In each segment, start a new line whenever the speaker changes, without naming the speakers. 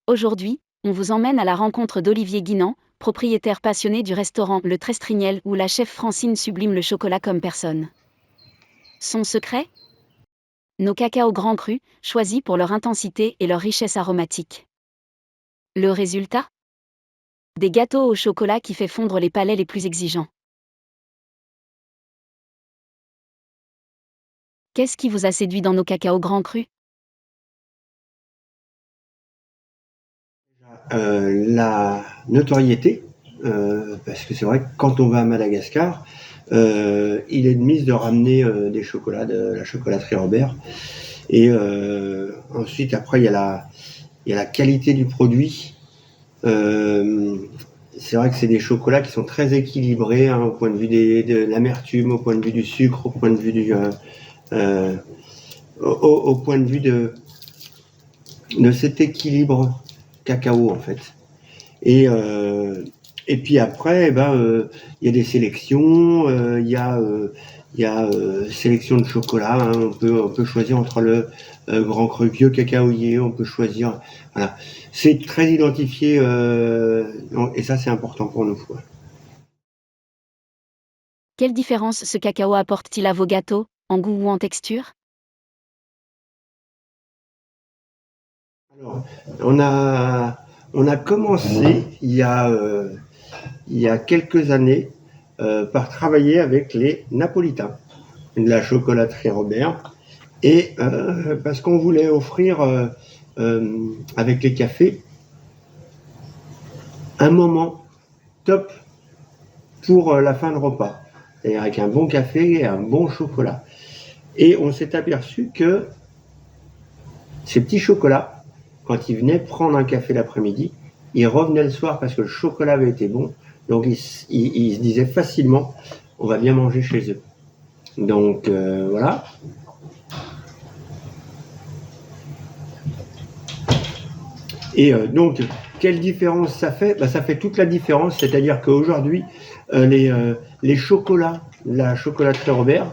Aujourd'hui, on vous emmène à la rencontre d'Olivier Guinan, propriétaire passionné du restaurant Le Trestrignel où la chef Francine sublime le chocolat comme personne. Son secret ? Nos cacaos grands crus, choisis pour leur intensité et leur richesse aromatique. Le résultat ? Des gâteaux au chocolat qui fait fondre les palais les plus exigeants. Qu'est-ce qui vous a séduit dans nos cacaos grands crus ?
La notoriété, parce que c'est vrai que quand on va à Madagascar, il est de mise de ramener des chocolats de la chocolaterie Robert. Et ensuite, après, il y a la qualité du produit. C'est vrai que c'est des chocolats qui sont très équilibrés, hein, au point de vue de l'amertume, au point de vue du sucre, au point de vue au point de vue de cet équilibre cacao en fait. Et puis après, il y a des sélections, il y a sélection de chocolat, hein, on peut choisir entre le grand cru vieux cacaoyer, on peut choisir, voilà. C'est très identifié, et ça c'est important pour nous, quoi.
Quelle différence ce cacao apporte-t-il à vos gâteaux, en goût ou en texture ?
Alors, on a commencé il y a quelques années par travailler avec les napolitains de la chocolaterie Robert, et parce qu'on voulait offrir avec les cafés un moment top pour la fin de repas, c'est-à-dire avec un bon café et un bon chocolat. Et on s'est aperçu que ces petits chocolats, quand ils venaient prendre un café l'après-midi, ils revenaient le soir parce que le chocolat avait été bon, donc ils se disaient facilement on va bien manger chez eux. Donc voilà. Et donc, quelle différence ça fait ? Ça fait toute la différence, c'est-à-dire qu'aujourd'hui, les chocolats, la chocolaterie Robert,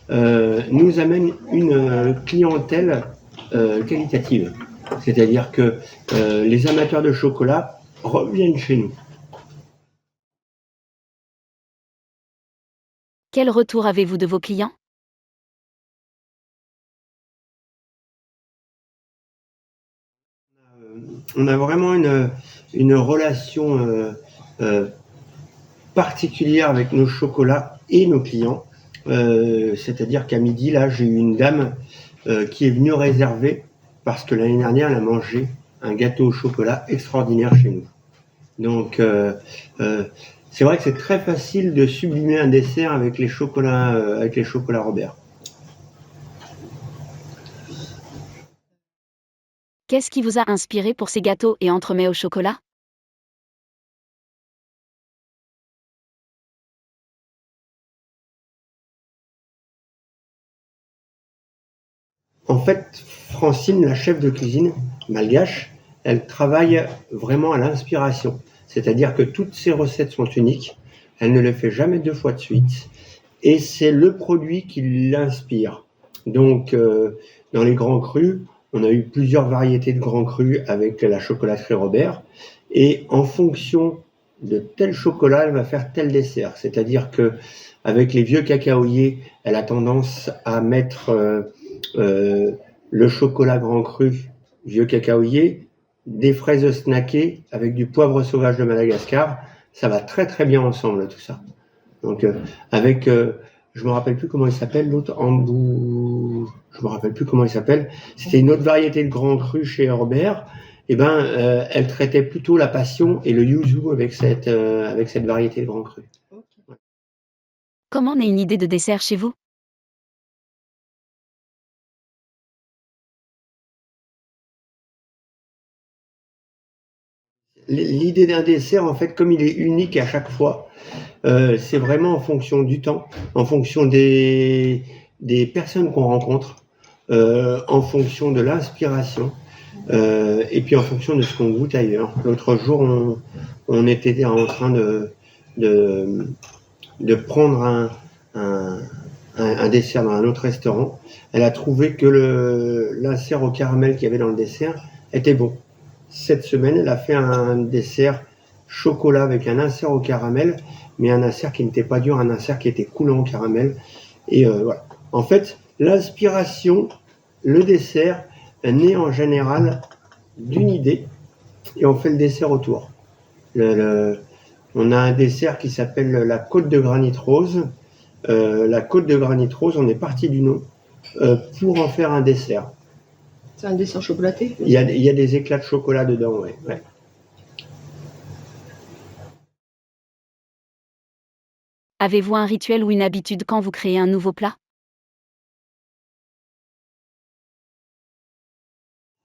nous amènent une clientèle qualitative. C'est-à-dire que les amateurs de chocolat reviennent chez nous.
Quel retour avez-vous de vos clients ?
On a vraiment une relation particulière avec nos chocolats et nos clients. C'est-à-dire qu'à midi, là, j'ai eu une dame qui est venue réserver parce que l'année dernière, elle a mangé un gâteau au chocolat extraordinaire chez nous. Donc, c'est vrai que c'est très facile de sublimer un dessert avec les chocolats Robert.
Qu'est-ce qui vous a inspiré pour ces gâteaux et entremets au chocolat ?
En fait, Francine, la chef de cuisine malgache, elle travaille vraiment à l'inspiration. C'est-à-dire que toutes ses recettes sont uniques. Elle ne les fait jamais deux fois de suite. Et c'est le produit qui l'inspire. Donc, dans les grands crus, on a eu plusieurs variétés de grands crus avec la chocolaterie Robert. Et en fonction de tel chocolat, elle va faire tel dessert. C'est-à-dire que avec les vieux cacaoyers, elle a tendance à mettre le chocolat grand cru vieux cacaoyer, des fraises snackées avec du poivre sauvage de Madagascar. Ça va très très bien ensemble tout ça. Donc avec, je me rappelle plus comment il s'appelle l'autre, je me rappelle plus comment il s'appelle. C'était une autre variété de grand cru chez Robert. Et elle traitait plutôt la passion et le yuzu avec cette variété de grand cru.
Comment naît une idée de dessert chez vous ?
L'idée d'un dessert, en fait, comme il est unique à chaque fois, c'est vraiment en fonction du temps, en fonction des personnes qu'on rencontre, en fonction de l'inspiration, et puis en fonction de ce qu'on goûte ailleurs. L'autre jour, on était en train de prendre un dessert dans un autre restaurant. Elle a trouvé que l'insert au caramel qu'il y avait dans le dessert était bon. cette semaine, elle a fait un dessert chocolat avec un insert au caramel, mais un insert qui n'était pas dur, un insert qui était coulant au caramel. Et voilà. En fait, l'inspiration, le dessert, naît en général d'une idée et on fait le dessert autour. On a un dessert qui s'appelle la côte de granit rose. La côte de granit rose, on est parti du nom pour en faire un dessert.
C'est un dessert chocolaté?
Il y a des éclats de chocolat dedans, ouais.
Avez-vous un rituel ou une habitude quand vous créez un nouveau plat?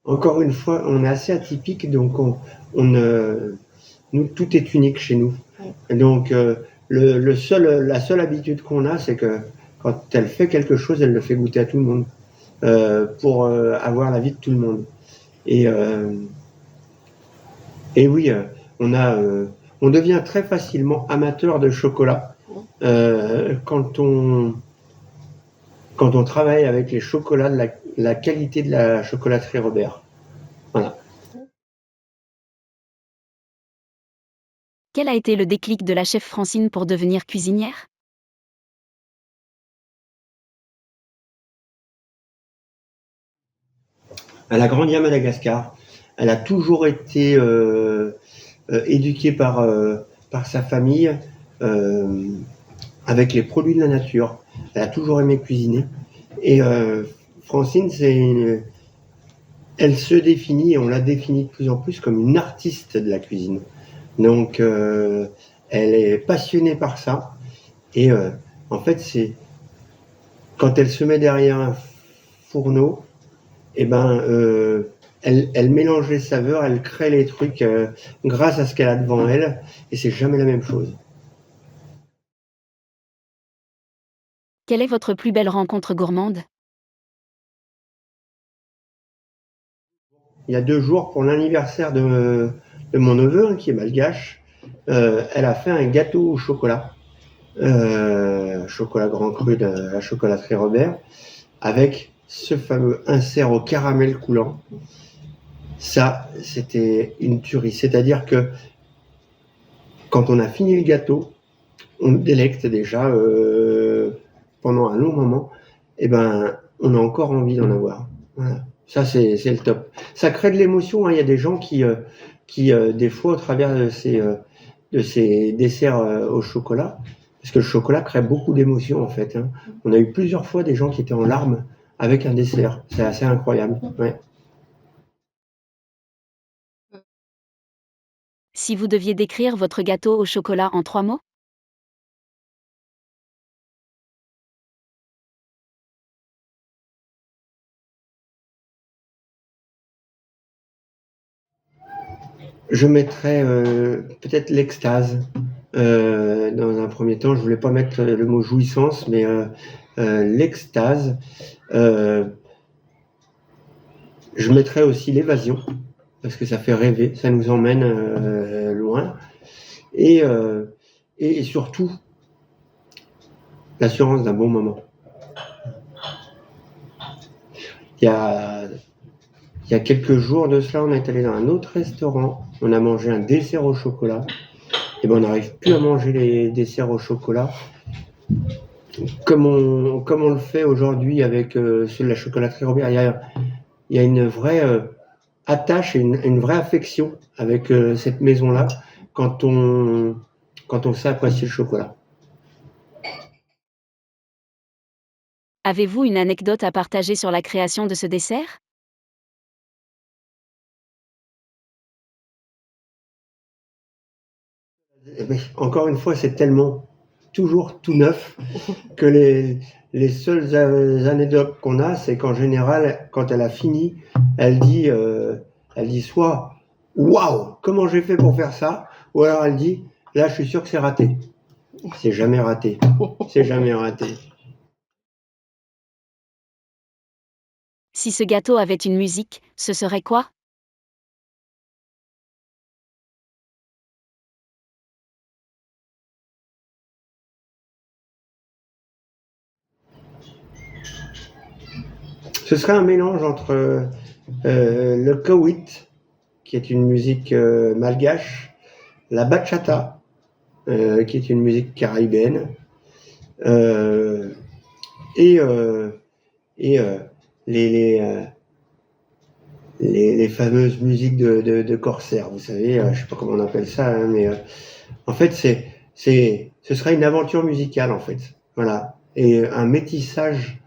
Encore une fois, on est assez atypique, donc nous, tout est unique chez nous. Donc, la seule habitude qu'on a, c'est que quand elle fait quelque chose, elle le fait goûter à tout le monde, pour avoir l'avis de tout le monde. Et oui, on devient très facilement amateur de chocolat quand on travaille avec les chocolats de la qualité de la chocolaterie Robert. Voilà.
Quel a été le déclic de la chef Francine pour devenir cuisinière?
Elle a grandi à Madagascar. Elle a toujours été éduquée par sa famille avec les produits de la nature. Elle a toujours aimé cuisiner. Et Francine, elle se définit, et on la définit de plus en plus, comme une artiste de la cuisine. Donc, elle est passionnée par ça. Et en fait, c'est quand elle se met derrière un fourneau, et elle mélange les saveurs, elle crée les trucs grâce à ce qu'elle a devant elle, et c'est jamais la même chose.
Quelle est votre plus belle rencontre gourmande?
Il y a 2 jours, pour l'anniversaire de mon neveu, qui est malgache, elle a fait un gâteau au chocolat, chocolat grand cru de la chocolaterie Robert, avec ce fameux insert au caramel coulant. Ça, c'était une tuerie. C'est-à-dire que quand on a fini le gâteau, on le délecte déjà pendant un long moment, et on a encore envie d'en avoir. Voilà. Ça, c'est le top. Ça crée de l'émotion, hein. Il y a des gens qui des fois, au travers de ces desserts au chocolat, parce que le chocolat crée beaucoup d'émotions, en fait, hein. On a eu plusieurs fois des gens qui étaient en larmes avec un dessert. C'est assez incroyable. Ouais.
Si vous deviez décrire votre gâteau au chocolat en 3 mots?
Je mettrais peut-être l'extase dans un premier temps. Je voulais pas mettre le mot jouissance, mais l'extase. Je mettrais aussi l'évasion, parce que ça fait rêver, ça nous emmène loin. Et surtout, l'assurance d'un bon moment. Il y a quelques jours de cela, on est allé dans un autre restaurant, on a mangé un dessert au chocolat. Et on n'arrive plus à manger les desserts au chocolat comme on le fait aujourd'hui avec ceux de la chocolaterie Robert. Il y a une vraie attache et une vraie affection avec cette maison-là quand on sait apprécier le chocolat.
Avez-vous une anecdote à partager sur la création de ce dessert?
Mais encore une fois, c'est tellement toujours tout neuf que les seules anecdotes qu'on a, c'est qu'en général, quand elle a fini, elle dit soit waouh, comment j'ai fait pour faire ça, ou alors elle dit là, je suis sûr que c'est raté. C'est jamais raté. C'est jamais raté.
Si ce gâteau avait une musique, ce serait quoi?
Ce serait un mélange entre le kawit, qui est une musique malgache, la bachata, qui est une musique caribéenne, et les fameuses musiques de corsaires, vous savez, je sais pas comment on appelle ça, hein, mais en fait, ce serait une aventure musicale, en fait. Voilà. Et un métissage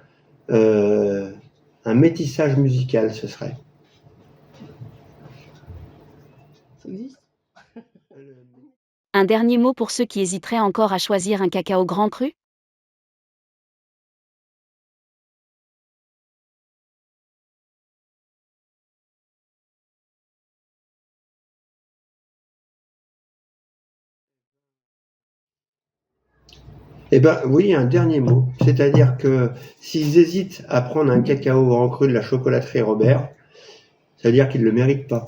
musical, ce serait.
Ça existe?
Un dernier mot pour ceux qui hésiteraient encore à choisir un cacao grand cru?
Eh ben oui, un dernier mot. C'est-à-dire que s'ils hésitent à prendre un cacao grand cru de la chocolaterie Robert, c'est-à-dire qu'ils ne le méritent pas.